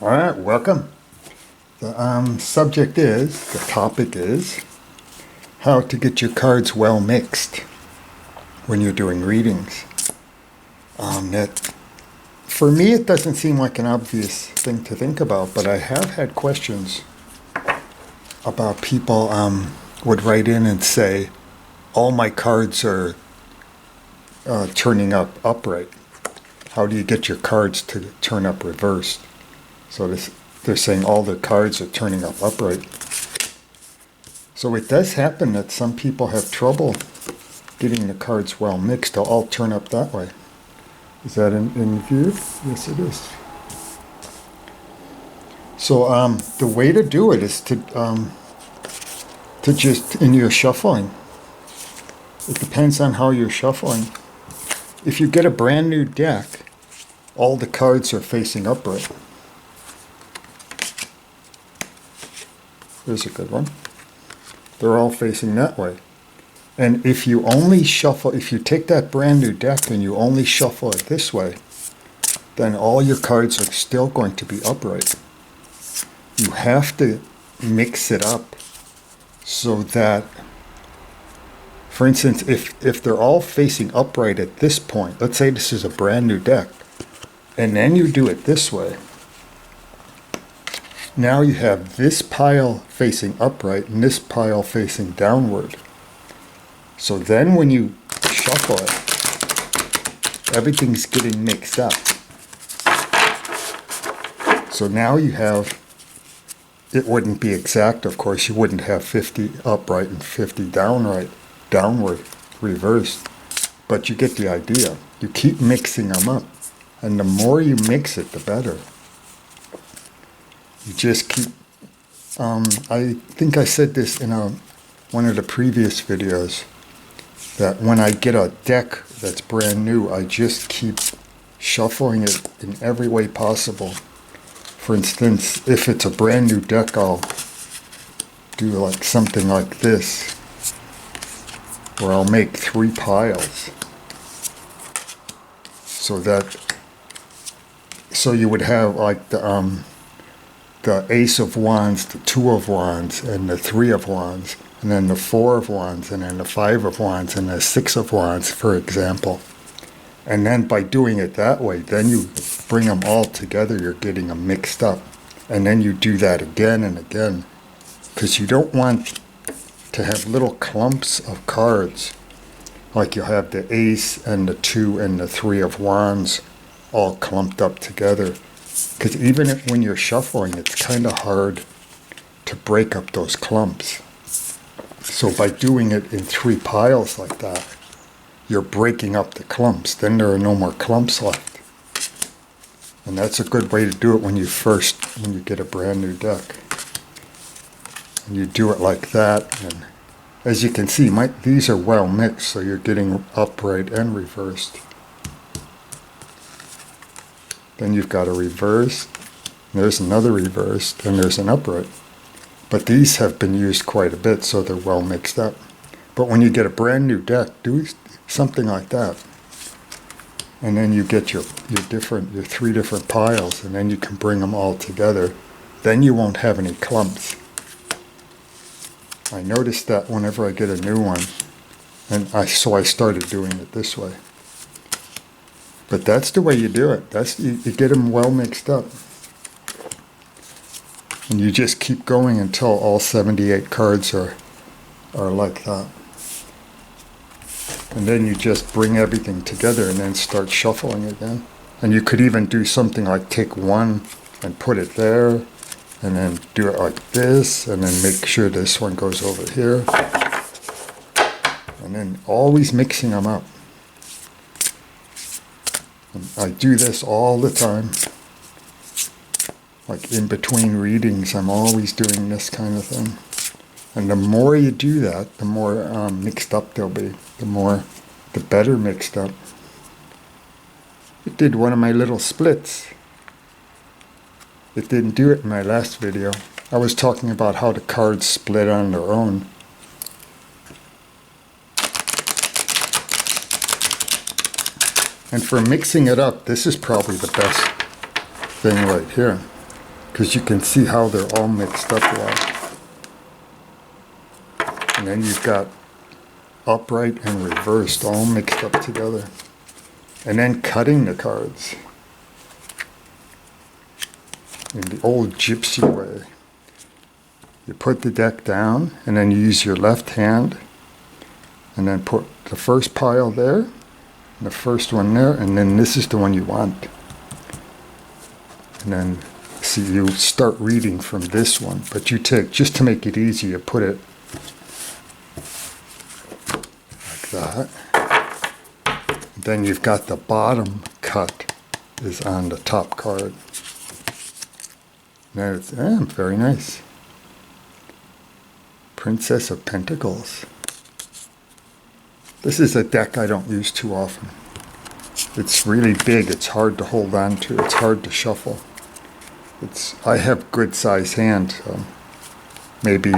All right, welcome. The topic is how to get your cards well mixed when you're doing readings. For me, it doesn't seem like an obvious thing to think about, but I have had questions about people would write in and say, all my cards are turning up upright. How do you get your cards to turn up reversed? So they're saying all their cards are turning up upright. So it does happen that some people have trouble getting the cards well mixed. They'll all turn up that way. Is that in view? Yes, it is. So the way to do it is to just, in your shuffling, it depends on how you're shuffling. If you get a brand new deck, all the cards are facing upright. There's a good one. They're all facing that way. And if you take that brand new deck and you only shuffle it this way, then all your cards are still going to be upright. You have to mix it up so that, for instance, if they're all facing upright at this point, let's say this is a brand new deck, and then you do it this way, now you have this pile facing upright and this pile facing downward. So then when you shuffle it, everything's getting mixed up. So now you have, it wouldn't be exact, of course, you wouldn't have 50 upright and 50 downward, reversed. But you get the idea. You keep mixing them up. And the more you mix it, the better. You just keep, I think I said this in one of the previous videos, that when I get a deck that's brand new, I just keep shuffling it in every way possible. For instance, if it's a brand new deck, I'll do like something like this, where I'll make 3 piles. So you would have like the Ace of Wands, the 2 of Wands, and the 3 of Wands, and then the 4 of Wands, and then the 5 of Wands, and the 6 of Wands, for example. And then by doing it that way, then you bring them all together, you're getting them mixed up. And then you do that again and again, because you don't want to have little clumps of cards, like you have the Ace and the 2 and the 3 of Wands all clumped up together. Because even when you're shuffling, it's kind of hard to break up those clumps. So by doing it in 3 piles like that, you're breaking up the clumps. Then there are no more clumps left. And that's a good way to do it when you get a brand new deck. And you do it like that. And as you can see, these are well mixed, so you're getting upright and reversed. Then you've got a reversed, there's another reversed, and there's an upright. But these have been used quite a bit, so they're well mixed up. But when you get a brand new deck, do something like that. And then you get your 3 different piles, and then you can bring them all together. Then you won't have any clumps. I noticed that whenever I get a new one, so I started doing it this way. But that's the way you do it. You get them well mixed up. And you just keep going until all 78 cards are like that. And then you just bring everything together and then start shuffling again. And you could even do something like take one and put it there, and then do it like this, and then make sure this one goes over here. And then always mixing them up. I do this all the time. Like in between readings, I'm always doing this kind of thing. And the more you do that, the more mixed up they'll be. The better mixed up. It did one of my little splits. It didn't do it in my last video. I was talking about how the cards split on their own. And for mixing it up, this is probably the best thing right here. because you can see how they're all mixed up well. And then you've got upright and reversed all mixed up together. And then cutting the cards in the old gypsy way. You put the deck down and then you use your left hand and then put the first pile there, and the first one there, and then this is the one you want. And then see, you start reading from this one, but you take, just to make it easy, you put it like that. Then you've got the bottom cut is on the top card. Now it's very nice. Princess of Pentacles. This is a deck I don't use too often. It's really big. It's hard to hold on to. It's hard to shuffle. I have good size hands, so maybe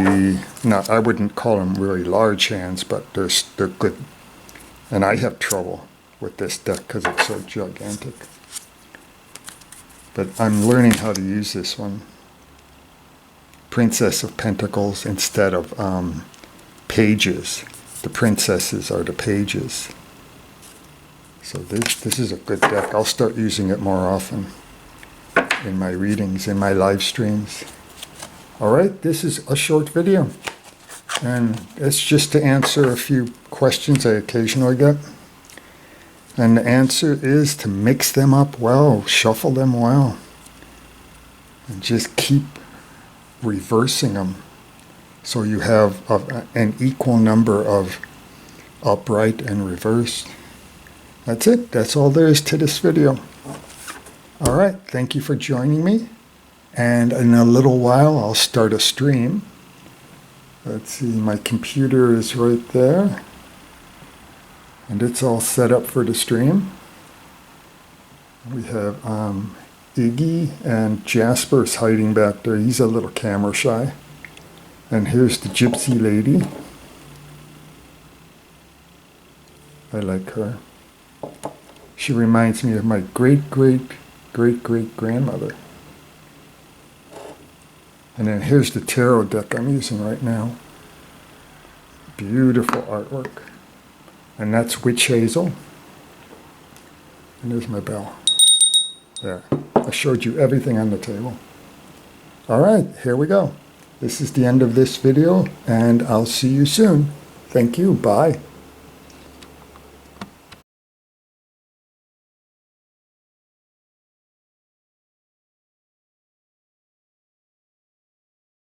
not. I wouldn't call them really large hands, but they're good. And I have trouble with this deck because it's so gigantic. But I'm learning how to use this one. Princess of Pentacles instead of pages. The princesses are the pages. So this is a good deck. I'll start using it more often in my readings, in my live streams. All right, this is a short video. And it's just to answer a few questions I occasionally get. And the answer is to mix them up well, shuffle them well. And just keep reversing them. So you have an equal number of upright and reversed. That's it. That's all there is to this video. All right. Thank you for joining me. And in a little while, I'll start a stream. Let's see. My computer is right there. And it's all set up for the stream. We have Iggy and Jasper's hiding back there. He's a little camera shy. And here's the gypsy lady. I like her. She reminds me of my great-great-great-great-grandmother. And then here's the tarot deck I'm using right now. Beautiful artwork. And that's Witch Hazel. And there's my bell. There. I showed you everything on the table. All right, here we go. This is the end of this video, and I'll see you soon. Thank you. Bye.